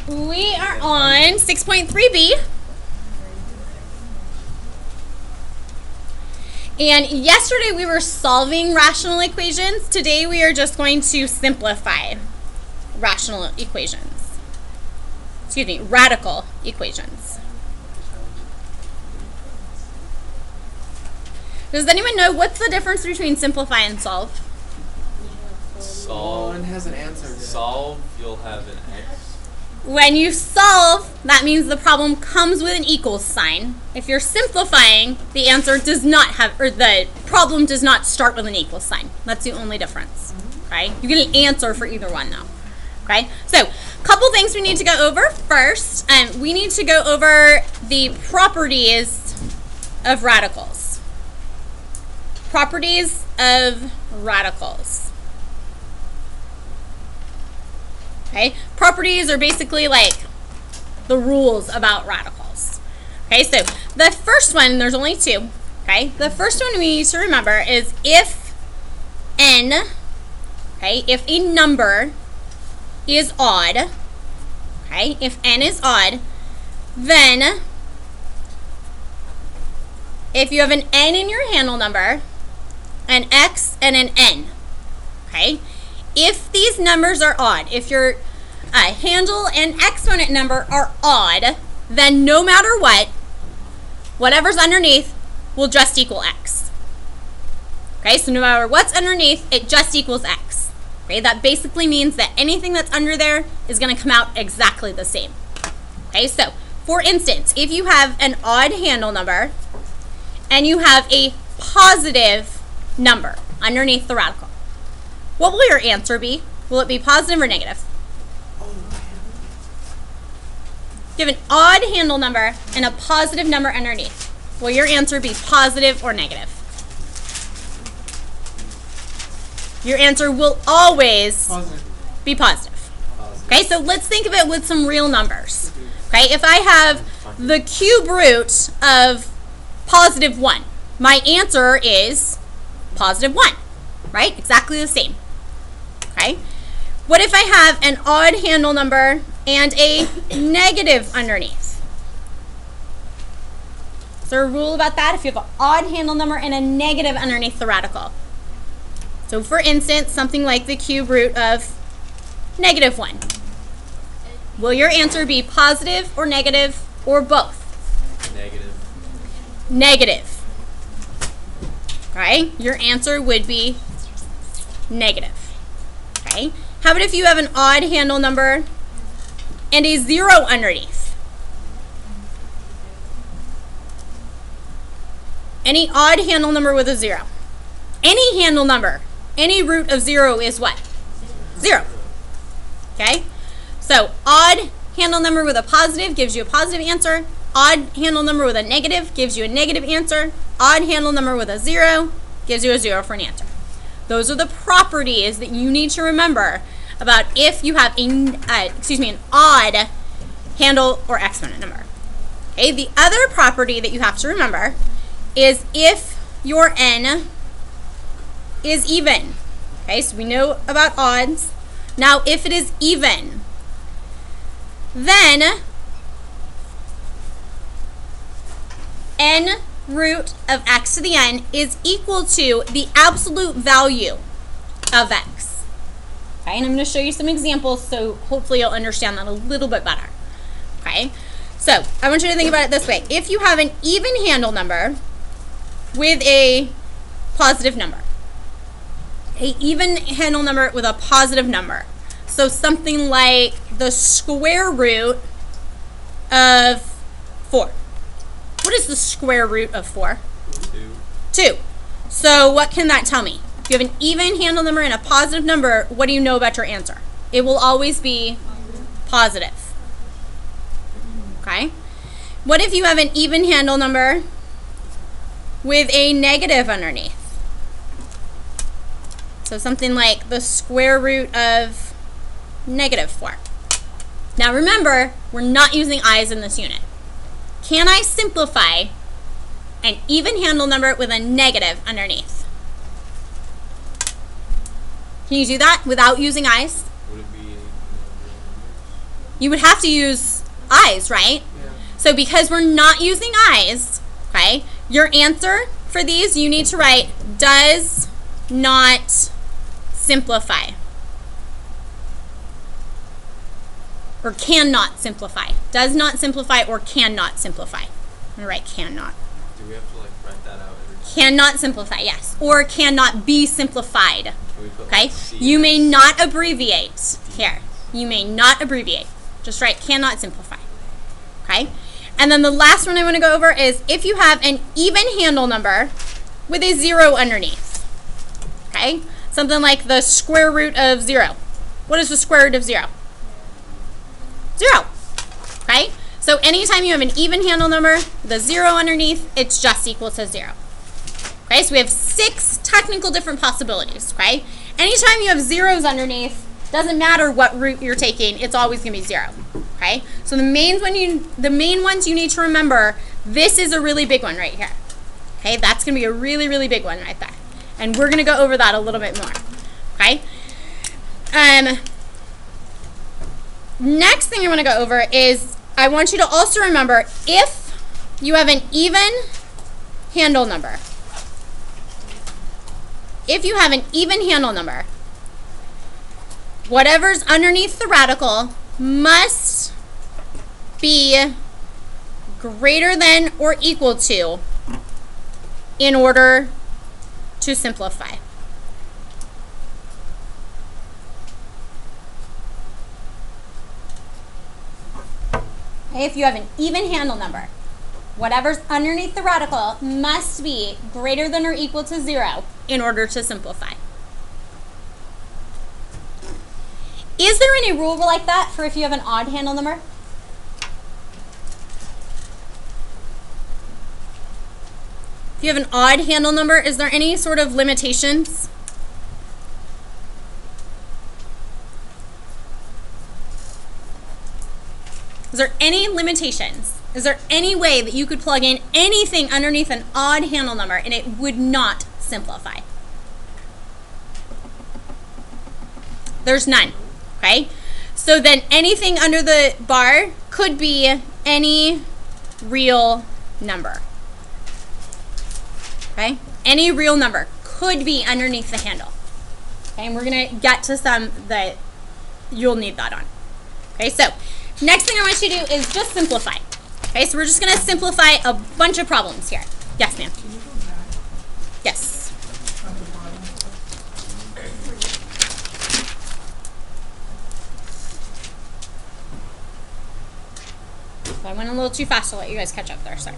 We are on 6.3b. And yesterday we were solving rational equations. Today we are just going to simplify rational equations. Excuse me, radical equations. Does anyone know what's the difference between simplify and solve? Solve. One has an answer. Solve, you'll have an X. When you solve, that means the problem comes with an equals sign. If you're simplifying, the answer does not have, or the problem does not start with an equals sign. That's the only difference. Okay? You get an answer for either one though. Okay? So, a couple things we need to go over. First, we need to go over the properties of radicals. Properties of radicals. Okay, properties are basically like the rules about radicals. Okay, so the first one, there's only two. Okay, the first one we need to remember is if n, okay, if a number is odd, okay, if n is odd, then if you have an n in your handle number, an x and an n, okay, if these numbers are odd, if your handle and exponent number are odd, then no matter what, whatever's underneath will just equal x. Okay, so no matter what's underneath, it just equals x. Okay, that basically means that anything that's under there is going to come out exactly the same. Okay, so for instance, if you have an odd handle number and you have a positive number underneath the radical, what will your answer be? Will it be positive or negative? You have an odd handle number and a positive number underneath. Will your answer be positive or negative? Your answer will always be positive. Okay, so let's think of it with some real numbers. Okay, if I have the cube root of positive 1, my answer is positive 1, right? Exactly the same. Okay. What if I have an odd handle number and a negative underneath? Is there a rule about that? If you have an odd handle number and a negative underneath the radical. So for instance, something like the cube root of negative 1. Will your answer be positive or negative or both? Negative. Negative. Okay. Your answer would be negative. Okay. How about if you have an odd handle number and a 0 underneath? Any odd handle number with a 0. Any handle number, any root of 0 is what? 0. Okay? So odd handle number with a positive gives you a positive answer. Odd handle number with a negative gives you a negative answer. Odd handle number with a 0 gives you a 0 for an answer. Those are the properties that you need to remember about if you have an odd handle or exponent number. Okay, the other property that you have to remember is if your n is even. Okay, so we know about odds. Now, if it is even, then n root of x to the n is equal to the absolute value of x. Okay, and I'm going to show you some examples so hopefully you'll understand that a little bit better. Okay, so I want you to think about it this way. If you have an even handle number with a positive number, an even handle number with a positive number, so something like the square root of 4. What is the square root of 4? 2. So what can that tell me? If you have an even handle number and a positive number, what do you know about your answer? It will always be positive. Okay? What if you have an even handle number with a negative underneath? So something like the square root of negative 4. Now remember, we're not using i's in this unit. Can I simplify an even handle number with a negative underneath? Can you do that without using i's? Would it be you would have to use i's, right? Yeah. So because we're not using i's, okay, your answer for these, you need to write does not simplify. Or cannot simplify. Does not simplify or cannot simplify. I'm going to write cannot. Do we have to like write that out every time? Cannot simplify, yes. Or cannot be simplified. Can we put, Okay? like, C You may S? not abbreviate here. You may not abbreviate. Just write cannot simplify. Okay? And then the last one I want to go over is if you have an even handle number with a 0 underneath. Okay? Something like the square root of 0. What is the square root of 0? 0. Okay? So anytime you have an even handle number with a 0 underneath, it's just equal to 0. Okay? So we have 6 technical different possibilities. Okay? Anytime you have zeros underneath, doesn't matter what root you're taking, it's always going to be 0. Okay? So the main ones you need to remember, this is a really big one right here. Okay? That's going to be a really, really big one right there. And we're going to go over that a little bit more. Okay? Next thing I want to go over is I want you to also remember if you have an even handle number. If you have an even handle number, whatever's underneath the radical must be greater than or equal to in order to simplify. Okay, if you have an even handle number, whatever's underneath the radical must be greater than or equal to 0 in order to simplify. Is there any rule like that for if you have an odd handle number? If you have an odd handle number, is there any sort of limitations? Is there any limitations? Is there any way that you could plug in anything underneath an odd handle number and it would not simplify? There's none, okay? So then anything under the bar could be any real number, okay? Any real number could be underneath the handle, okay? And we're gonna get to some that you'll need that on, okay? So next thing I want you to do is just simplify. Okay, so we're just going to simplify a bunch of problems here. Yes, ma'am. Can you go back Yes. at the bottom? So I went a little too fast to let you guys catch up there. Sorry.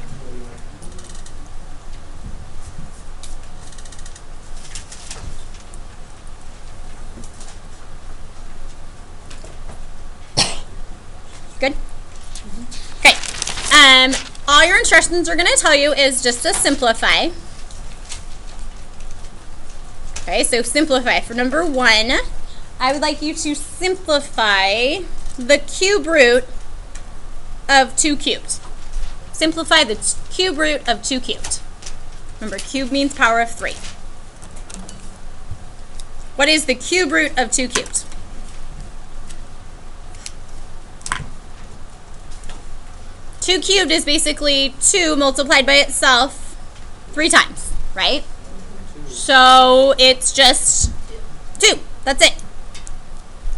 Good? Okay. All your instructions are going to tell you is just to simplify. Okay, so simplify. For number 1, I would like you to simplify the cube root of 2 cubed. Simplify the cube root of 2 cubed. Remember, cube means power of 3. What is the cube root of 2 cubed? Two cubed is basically 2 multiplied by itself 3 times, right? So it's just 2. That's it.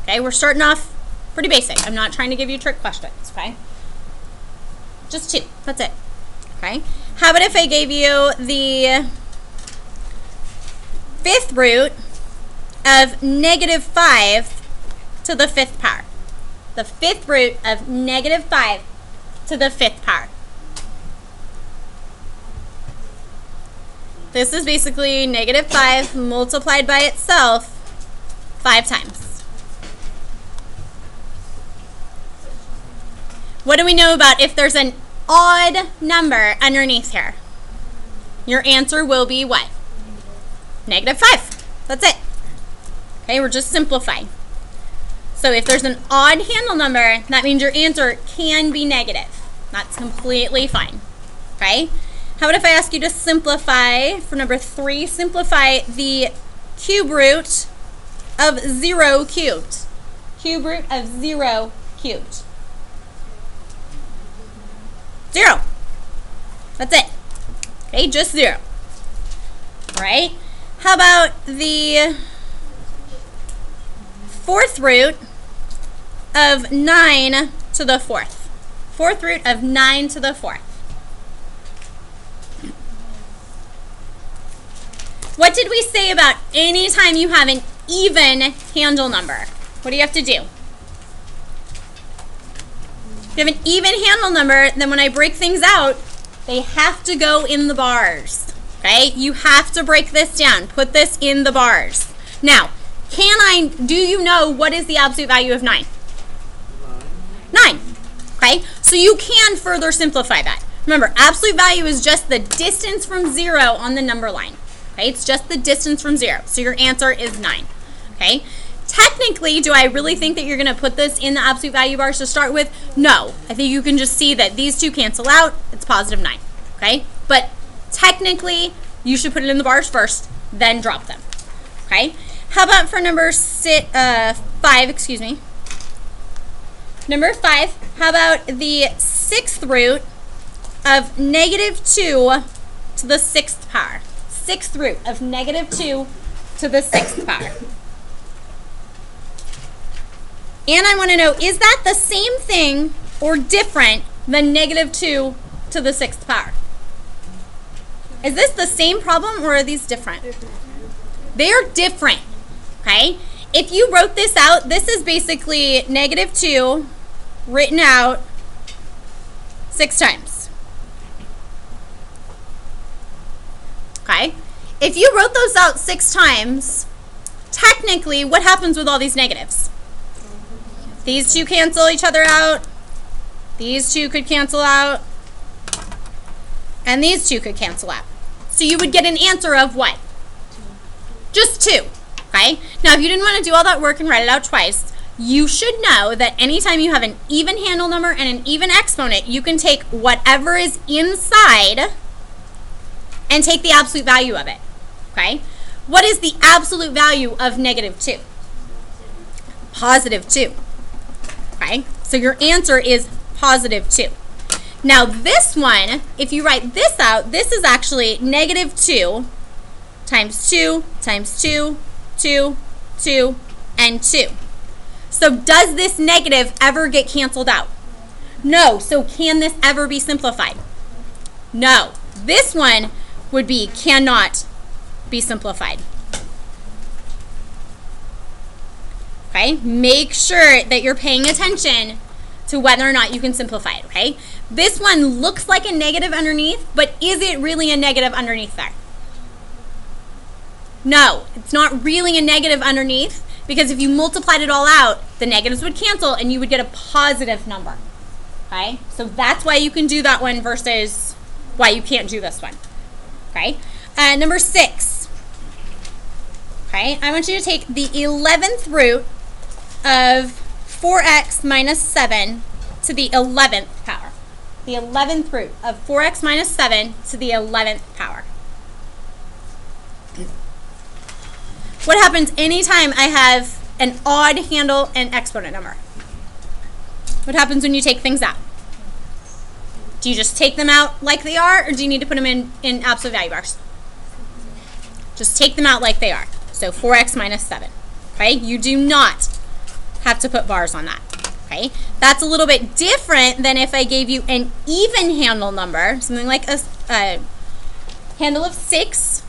Okay, we're starting off pretty basic. I'm not trying to give you trick questions, okay? Just 2. That's it. Okay? How about if I gave you the 5th root of negative 5 to the 5th power? The 5th root of negative 5 to the 5th power. This is basically negative 5 multiplied by itself 5 times. What do we know about if there's an odd number underneath here? Your answer will be what? Negative 5. That's it. Okay, we're just simplifying. So if there's an odd handle number, that means your answer can be negative. That's completely fine. Okay? How about if I ask you to simplify, for number 3, simplify the cube root of 0 cubed. Cube root of 0 cubed. 0. That's it. Okay, just 0. All right. How about the 4th root of 9 to the 4th? 4th root of 9 to the 4th. What did we say about anytime you have an even handle number? What do you have to do? If you have an even handle number, then when I break things out, they have to go in the bars. Okay? You have to break this down. Put this in the bars. Now, do you know what is the absolute value of 9? 9. Okay? So you can further simplify that. Remember, absolute value is just the distance from 0 on the number line. Okay? It's just the distance from 0. So your answer is 9. Okay? Technically, do I really think that you're going to put this in the absolute value bars to start with? No. I think you can just see that these two cancel out. It's positive 9. Okay? But technically, you should put it in the bars first, then drop them. Okay? How about for number 5, excuse me. Number 5, how about the 6th root of negative 2 to the 6th power? 6th root of negative 2 to the 6th power. And I want to know, is that the same thing or different than negative 2 to the 6th power? Is this the same problem or are these different? They are different, okay? If you wrote this out, this is basically negative 2 written out 6 times. Okay? If you wrote those out 6 times, technically, what happens with all these negatives? These two cancel each other out. These two could cancel out. And these two could cancel out. So you would get an answer of what? Just 2. Okay? Now, if you didn't want to do all that work and write it out twice, you should know that anytime you have an even handle number and an even exponent, you can take whatever is inside and take the absolute value of it. Okay? What is the absolute value of negative 2? Positive 2. Okay? So your answer is positive 2. Now this one, if you write this out, this is actually negative 2 times 2 times 2, 2, 2, and 2. So does this negative ever get canceled out? No. So can this ever be simplified? No. This one would be cannot be simplified. Okay? Make sure that you're paying attention to whether or not you can simplify it, okay? This one looks like a negative underneath, but is it really a negative underneath there? No, it's not really a negative underneath, because if you multiplied it all out, the negatives would cancel and you would get a positive number, okay? So that's why you can do that one versus why you can't do this one, okay? Number 6, okay? I want you to take the 11th root of 4x minus 7 to the 11th power. The 11th root of 4x minus 7 to the 11th power. What happens anytime I have an odd handle and exponent number? What happens when you take things out? Do you just take them out like they are, or do you need to put them in absolute value bars? Just take them out like they are. So 4x minus 7. Okay? You do not have to put bars on that. Okay? That's a little bit different than if I gave you an even handle number, something like a handle of 6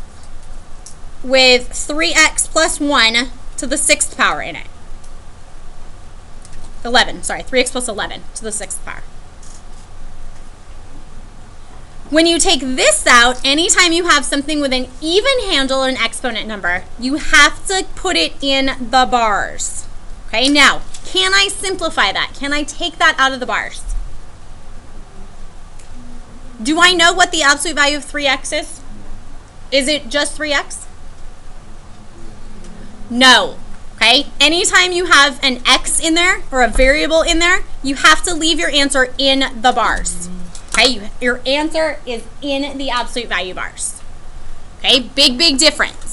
with 3x plus 1 to the 6th power in it. 11, sorry, 3x plus 11 to the 6th power. When you take this out, anytime you have something with an even handle or an exponent number, you have to put it in the bars. Okay, now, can I simplify that? Can I take that out of the bars? Do I know what the absolute value of 3x is? Is it just 3x? No. Okay? Anytime you have an x in there or a variable in there, you have to leave your answer in the bars. Okay? Your answer is in the absolute value bars. Okay? Big, big difference.